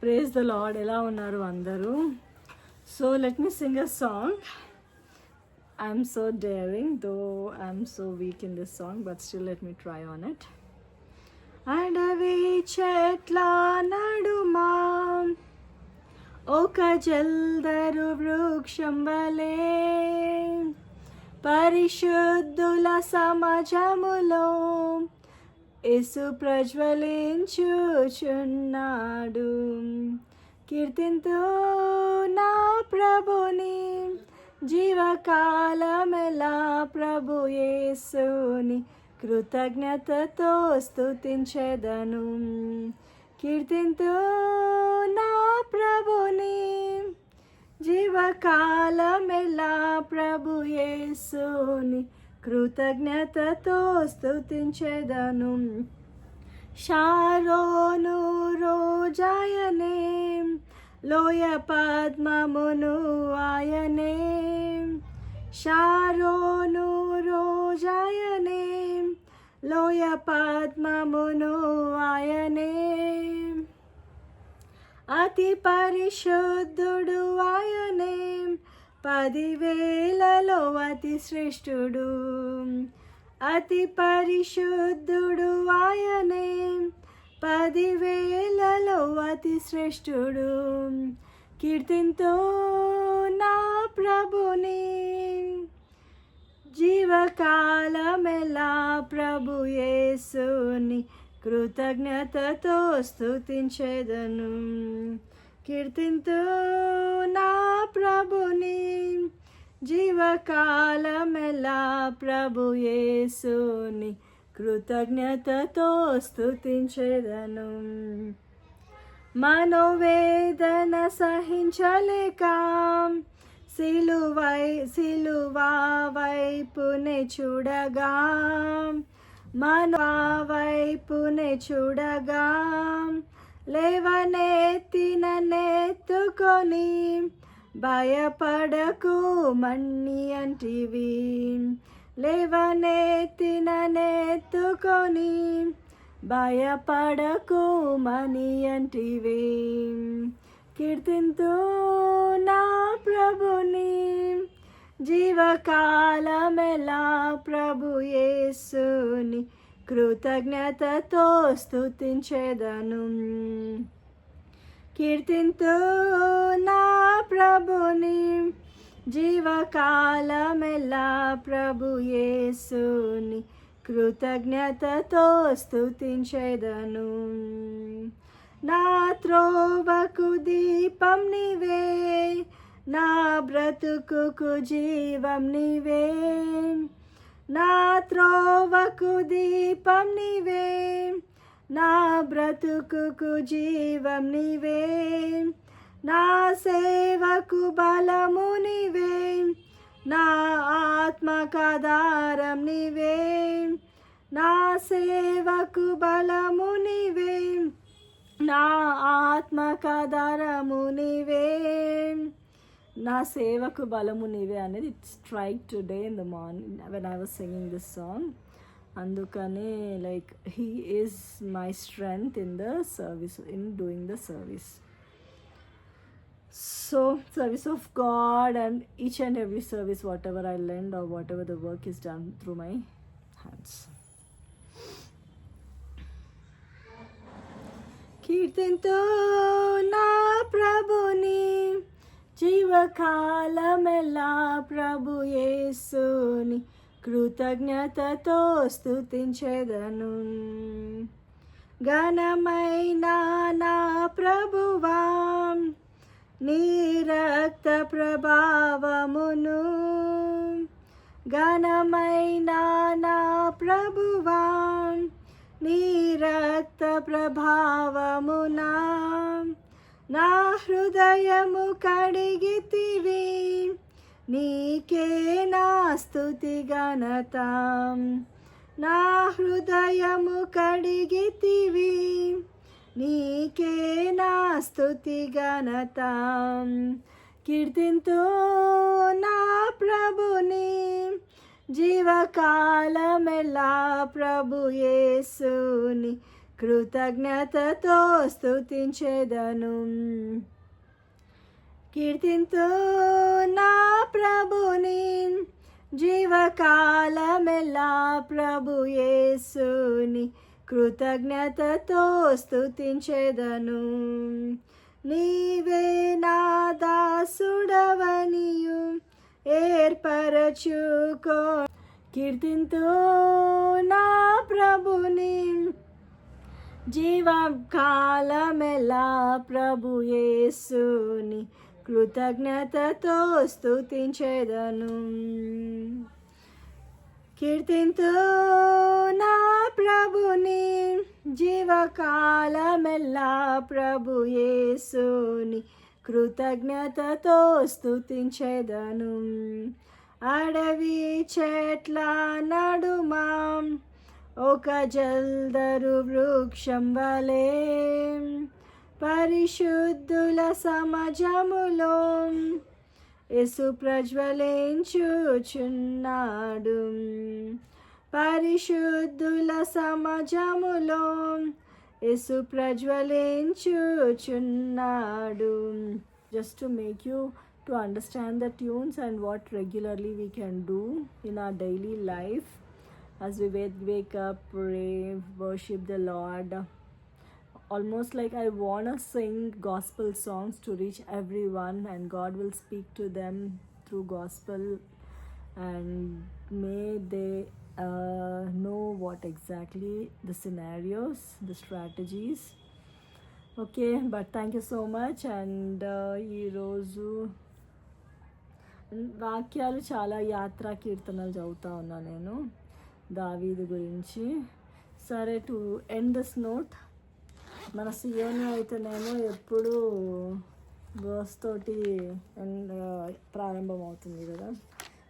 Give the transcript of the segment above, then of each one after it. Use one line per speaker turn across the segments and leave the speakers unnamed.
Praise the lord. ఎలా ఉన్నారు అందరూ? So let me Singh a song. I'm so daring though I'm so weak in this song, but still let me try on it. అడవి చెట్ల నడుమా ఒక జల్దరు వృక్షం వలే పరిశుద్ధుల సమాజములో యేసు ప్రజ్వలించుచున్నాడు. కీర్తింతు నా ప్రభుని జీవకాలమెలా ప్రభు యేసుని కృతజ్ఞతతో స్తుతించెదను. కీర్తింతు నా ప్రభుని జీవకాలమెలా ప్రభు యేసుని కృతజ్ఞతతో స్తుతించెదను. షారోను రోజాయనే లోయ పద్మమును ఆయనే. షారోను రోజాయనే లోయ పద్మమును ఆయనే. అతి పరిశుద్ధుడు ఆయనే, 10,000లలో అతి శ్రేష్ఠుడు. అతి పరిశుద్ధుడు ఆయనే, 10,000లలో అతి శ్రేష్ఠుడు. కీర్తింతో నా ప్రభుని జీవకాలమెలా ప్రభు యేసుని కృతజ్ఞతతో స్తుతించెదను. కీర్తింతు నా ప్రభుని జీవకాలమెలా ప్రభు యేసుని కృతజ్ఞతతో స్తుతించెదను. మనోవేదన సహించలేక సిలువా వైపునే చూడగా, మనో వైపునే చూడగా లేవనెత్తిన నెత్తుకొని భయపడకు మన్ని అంటివి. లేవనెత్తిన నెత్తుకొని భయపడకు మని అంటివి. కీర్తింతు నా ప్రభుని జీవకాలమెలా ప్రభు యేసుని కృతజ్ఞతతో స్తుతించెదను. కీర్తింతు నా ప్రభుని జీవకాలమెలా ప్రభు యేసుని కృతజ్ఞతతో స్తుతించెదను. నా త్రోవకు దీపం నీవే, నా బ్రతుకుకు జీవం నీవే. నా త్రోవకు దీపం నీవే, నా బ్రతుకుకు జీవం నీవే. నా సేవకు బలము నీవే, నా ఆత్మకాధారం నీవే. నా సేవకు బలము నీవే, నా ఆత్మకాధారము నీవే. నా సేవకు బలము నీవే అనేది it strike today in the morning when I was singing this song. అందుకనే like he is my strength in the service, in doing the service. So service of God and each and every service, whatever I lend or whatever the work is done through my hands. కీర్తింతు నా ప్రభుని జీవకాలమెలా ప్రభు యేసుని కృతజ్ఞతతో స్తుతించెదను. ఘనమైన నా ప్రభువా నీ రక్త ప్రభావమును. ఘనమైన నా ప్రభువా నీ రక్త ప్రభావమునా నా హృదయము కడిగితివి. నీకే నా స్తుతి ఘనత. నా హృదయము కడిగితివి, నీకే నా స్తుతి ఘనత. కీర్తింతు నా ప్రభుని జీవకాలమెలా ప్రభు యేసుని కృతజ్ఞతతో స్తుతించెదను. కీర్తింతు నా ప్రభుని జీవకాలమెల్లా, ప్రభు యేసుని కృతజ్ఞతతో స్తుతించెదను. నీవే నా దాసుడవనియు ఏర్పరచుకో. కీర్తింతు నా ప్రభుని జీవకాలమెల్లా, ప్రభు యేసుని కృతజ్ఞతతో స్తుతించెదను. కీర్తింతు నా ప్రభుని జీవకాలమెల్లా, ప్రభు యేసుని కృతజ్ఞతతో స్తుతించెదను. అడవి చెట్ల నడుమ ఒక జల్దరు వృక్షం వలె, పరిశుద్ధుల సమాజములో యేసు ప్రజ్వలించుచున్నాడు. పరిశుద్ధుల సమాజములో యేసు ప్రజ్వలించుచున్నాడు. Just to make you to understand the tunes and what regularly we can do in our daily life as we wake up, pray, worship the Lord. Almost like I want to sing gospel songs to reach everyone, and God will speak to them through gospel, and may they know what exactly the scenarios, the strategies. Okay, but thank you so much. And ఈ రోజు వాక్యాలు చాలా యాత్రా కీర్తనలు చదువుతా ఉన్నా నేను దావీదు గురించి. సరే, టు ఎండ్ దిస్ నోట్, మన సియోను అయితేనేమో ఎప్పుడు వర్స్ తోటి ప్రారంభం అవుతుంది కదా,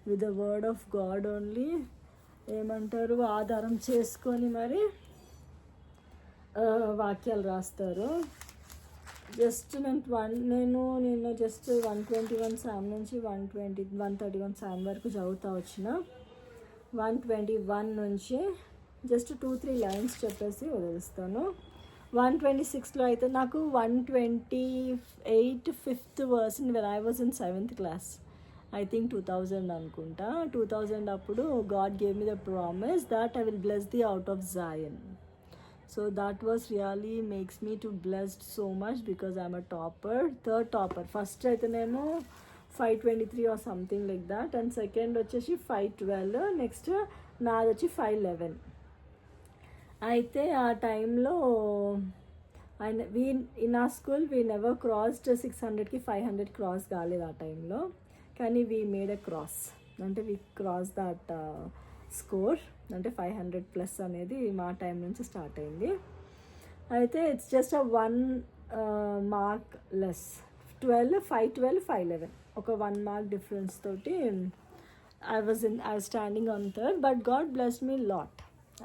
with the word of God only. ఏమంటారు, ఆధారం చేసుకొని మరి వాక్యాలు రాస్తారు. జస్ట్ నేను జస్ట్ 121 సామ్ నుంచి 131 సామ్ వరకు చదువుతా వచ్చిన. 121 నుంచి జస్ట్ 2-3 లైన్స్ చెప్పేసి వదిలిస్తాను. 126లో అయితే నాకు 128 5th verse when I was in 7th class, I think 2000 అనుకుంటా. 2000 అప్పుడు God gave me the promise that I will bless thee out of Zion. So that was really makes me to blessed so much because I'm a topper, third topper. First అయితేనేమో 523 or something like that, and second వచ్చేసి 512, next నాది వచ్చి 511. అయితే ఆ టైంలో in ఆ school we never crossed 600కి 500 cross కాలేదు ఆ టైంలో, కానీ వీ మేడ్ ఎ క్రాస్, అంటే వీ క్రాస్ దట్ స్కోర్, అంటే 500+ అనేది మా టైం నుంచి స్టార్ట్ అయింది. అయితే it's just a 1 mark less, 512 511, ఒక 1 మార్క్ డిఫరెన్స్ తోటి I was standing on third, but God blessed me a lot.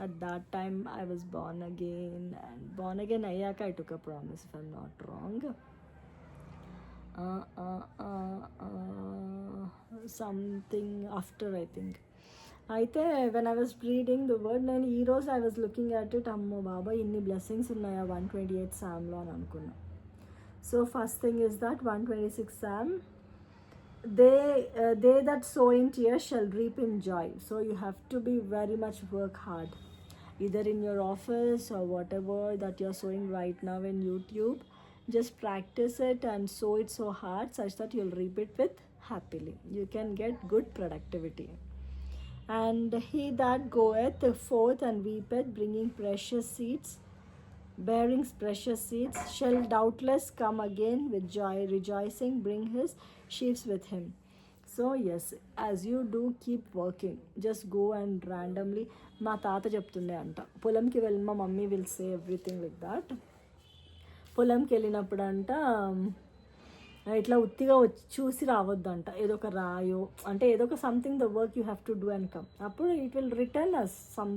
At that time I was born again, and born again ayyaka I took a promise, if I'm not wrong. Something after, I think. అయితే when I was reading the word, నేను ఈరోజు I was looking at it, అమ్మో బాబా ఇన్ని blessings ఉన్నాయా 128 సామ్లో అని అనుకున్నా. So first thing is that 126 psalm, they that sow in tears shall reap in joy. So you have to be very much work hard, either in your office or whatever that you're sowing right now in YouTube. Just practice it and sow it so hard such that you'll reap it with happily. You can get good productivity. And he that goeth forth and weepeth, bringing precious seeds, bearing precious seeds, shall doubtless come again with joy, rejoicing, bring his sheaves with him. So yes, as you do, keep working. Just go and randomly, మా తాత చెప్తుండే అంట, పొలంకి వెళ్ళి, మా mummy will say everything like that. పొలంకి వెళ్ళినప్పుడు అంట ఇట్లా ఉత్తిగా చూసి రావద్దంట, ఏదో ఒక రాయో అంటే ఏదో ఒక something the work you have to do and come. అప్పుడు it will return us some,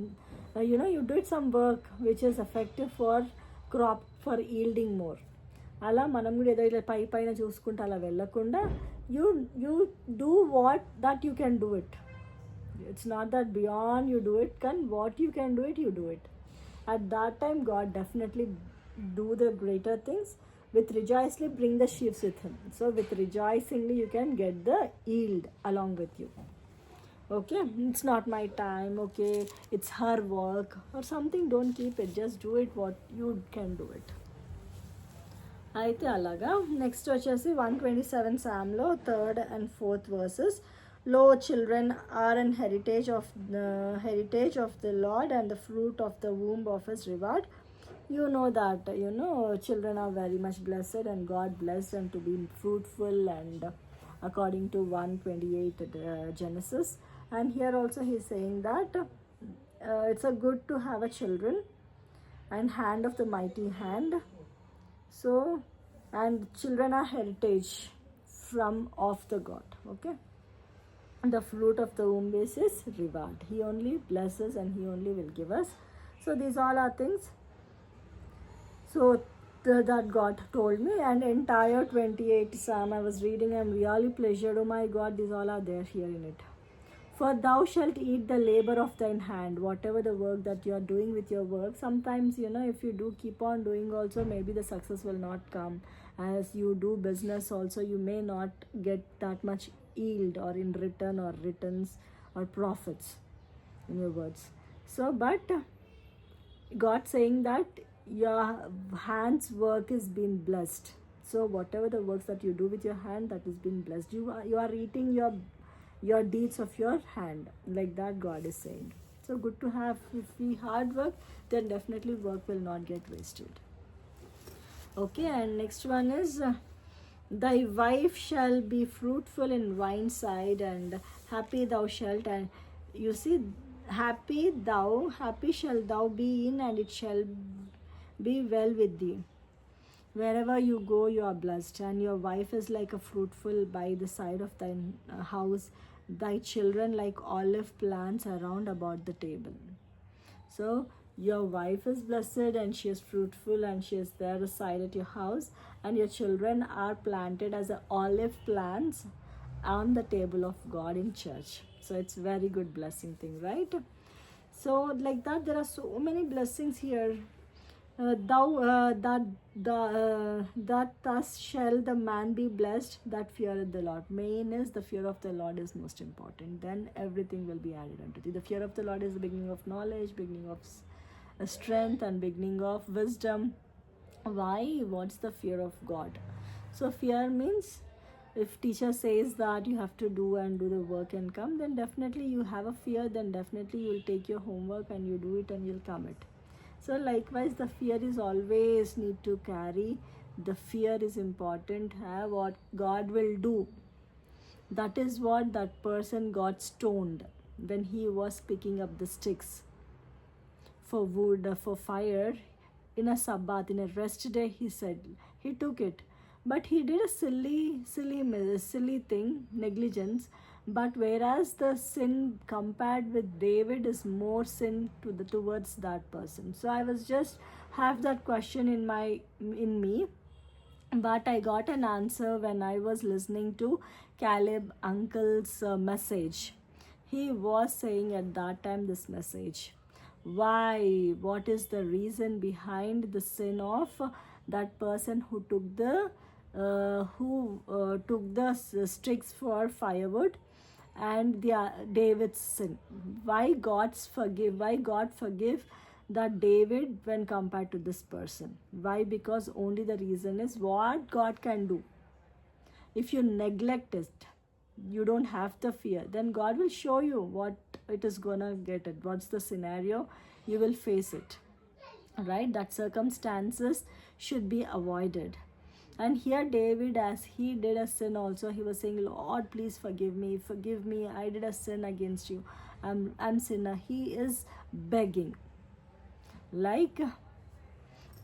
you do it some work which is effective for crop, for yielding more. అలా మనం కూడా ఏదో ఇట్లా పైన చూసుకుంటూ అలా వెళ్ళకుండా you do what that you can do it. It's not that beyond you do it, కానీ what you can do it, you do it. At that time, God definitely do the greater things. With rejoicingly bring the sheaves with him. So with rejoicingly you can get the yield along with you. Okay, it's not my time, okay, it's her work or something, don't keep it, just do it what you can do it. అయితే అలాగా next వచ్చేసి 127 సామ్లో third and fourth verses. Lo children are and heritage of the Lord and the fruit of the womb of his reward. You know that children are very much blessed and God blessed them to be fruitful, and according to 128 Genesis. And here also he's saying that it's a good to have a children and hand of the mighty hand. So, and children are heritage from of the God. Okay, the fruit of the womb is his reward. He only blesses and he only will give us. So these all are things. So that God told me, and entire 28 Psalm I was reading, I'm really pleasured. Oh my God, these all are there here in it. For thou shalt eat the labor of thine hand. Whatever the work that you are doing with your work, sometimes if you do keep on doing also, maybe the success will not come. As you do business also, you may not get that much yield or in return or returns or profits in your words. So but God saying that your hands work is being blessed. So whatever the works that you do with your hand, that is being blessed. You are eating your deeds of your hand, like that God is saying. So good to have. If we hard work, then definitely work will not get wasted. Okay, and next one is thy wife shall be fruitful in wine side, and happy thou shalt. And you see, happy shall thou be in, and it shall be well with thee. Wherever you go, you are blessed, and your wife is like a fruitful by the side of thy house, thy children like olive plants around about the table. So your wife is blessed and she is fruitful and she is there aside at your house, and your children are planted as a olive plants on the table of God in church. So it's very good blessing thing, right? So like that, there are so many blessings here. That thus shall the man be blessed that feareth the Lord. Main is the fear of the Lord is most important. Then everything will be added unto thee. The fear of the Lord is the beginning of knowledge, beginning of strength, and beginning of wisdom. Why? What's the fear of God? So fear means, if teacher says that you have to do and do the work and come, then definitely you have a fear, then definitely you will take your homework and you do it and you'll come it. So likewise, the fear is always need to carry. The fear is important. What God will do. That is what that person got stoned when he was picking up the sticks for wood, for fire, in a Sabbath, in a rest day. He said he took it, but he did a silly thing, negligence. But whereas the sin compared with David is more sin towards that person. So I was just have that question in me, but I got an answer when I was listening to Caleb uncle's message. He was saying at that time this message. Why? What is the reason behind the sin of that person who took the sticks for firewood, and David's sin? Why God forgive that David when compared to this person? Why? Because only the reason is what God can do. If you neglect it, you don't have the fear, then God will show you what it is gonna get it. What's the scenario? You will face it, right? That circumstances should be avoided. And here David, as he did a sin also, he was saying, Lord, please forgive me, I did a sin against you, I'm sinner. He is begging, like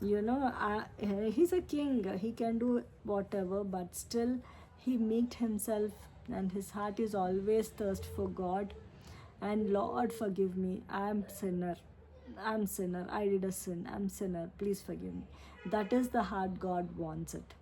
he's a king, he can do whatever, but still he meeked himself, and his heart is always thirst for God. And Lord, forgive me, I'm sinner, I did a sin, I'm sinner, please forgive me. That is the heart God wants it.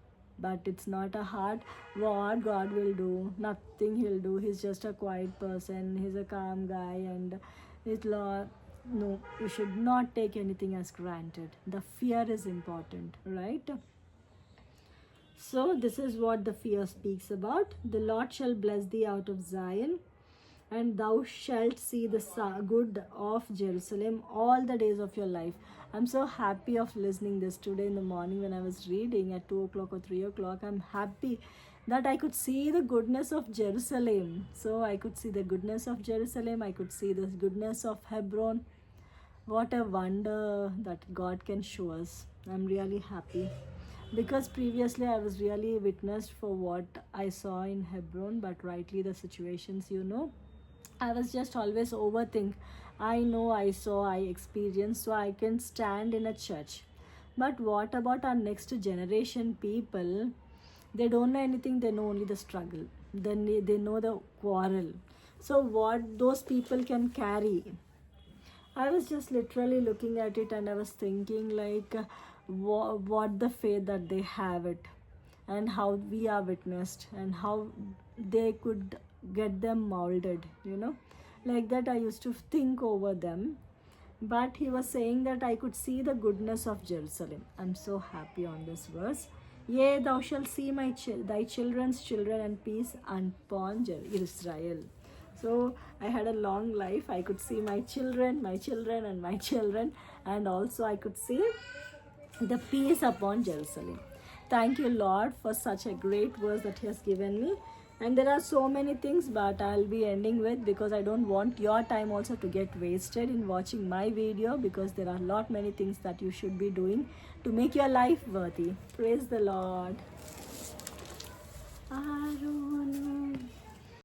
But it's not a heart. What God will do? Nothing he'll do. He's just a quiet person, he's a calm guy, and his Lord, No, you should not take anything as granted. The fear is important, right? So, this is what the fear speaks about. The Lord shall bless thee out of Zion, and thou shalt see the good of Jerusalem all the days of your life. I'm so happy of listening this today in the morning when I was reading at 2 o'clock or 3 o'clock. I'm happy that I could see the goodness of Jerusalem. So I could see the goodness of Jerusalem. I could see the goodness of Hebron. What a wonder that God can show us. I'm really happy because previously I was really witnessed for what I saw in Hebron, but rightly the situations, I was just always overthink. I know, I saw, I experienced, so I can stand in a church. But what about our next generation people? They don't know anything, they know only the struggle. Then they know the quarrel. So what those people can carry? I was just literally looking at it and I was thinking like what the faith that they have it, and how we are witnessed, and how they could get them molded, like that. I used to think over them. But he was saying that I could see the goodness of Jerusalem. I'm so happy on this verse. Yea, thou shalt see thy children's children, and peace upon Israel. So I had a long life. I could see my children, and my children, and also I could see the peace upon Jerusalem. Thank you, Lord, for such a great verse that He has given me. And there are so many things, but I'll be ending with, because I don't want your time also to get wasted in watching my video, because there are a lot many things that you should be doing to make your life worthy. Praise the Lord.